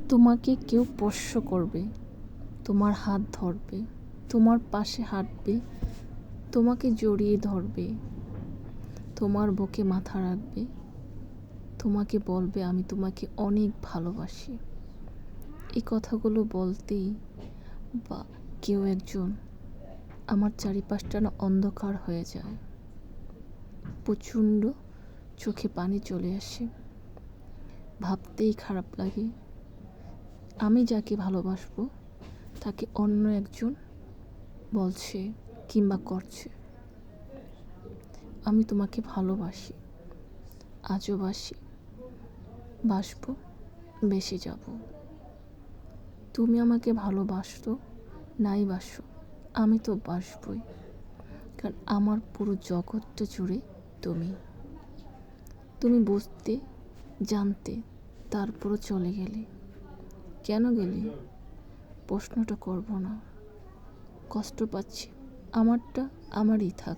তোমাকে কেউ স্পর্শ করবে, তোমার হাত ধরবে, তোমার পাশে হাঁটবে, তোমাকে জড়িয়ে ধরবে, তোমার বুকে মাথা রাখবে, তোমাকে বলবে আমি তোমাকে অনেক ভালোবাসি। এই কথাগুলো বলতেই বা কেউ একজন আমার চারিপাশটা না অন্ধকার হয়ে যায়, প্রচণ্ড চোখে পানি চলে আসে, ভাবতেই খারাপ লাগে আমি যাকে ভালোবাসবো তাকে অন্য একজন বলছে কিংবা করছে। আমি তোমাকে ভালোবাসি, আজও বাসি, বাসবো, বেসে যাব। তুমি আমাকে ভালোবাসো নাই বাসো, আমি তো বাসবই, কারণ আমার পুরো জগৎটা জুড়ে তুমি। তুমি বুঝতে জানতে তারপরও চলে গেলে। কেন গেলে প্রশ্নটা করব না, কষ্ট পাচ্ছি, আমারটা আমারই থাক,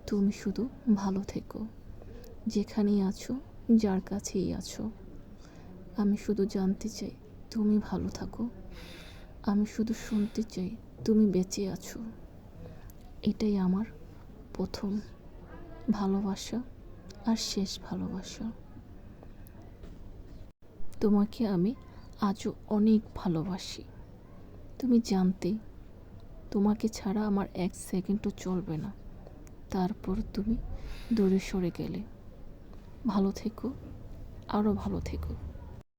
তুমি শুধু ভালো থেকো, যেখানেই আছো, যার কাছেই আছো। আমি শুধু জানতে চাই তুমি ভালো থাকো, আমি শুধু শুনতে চাই তুমি বেঁচে আছো। এটাই আমার প্রথম ভালোবাসা আর শেষ ভালোবাসা। তোমাকে আমি আজও অনেক ভালোবাসি। তুমি জানতে তোমাকে ছাড়া আমার এক সেকেন্ডও চলবে না, তারপর তুমি দূরে সরে গেলে। ভালো থেকো, আরও ভালো থেকো।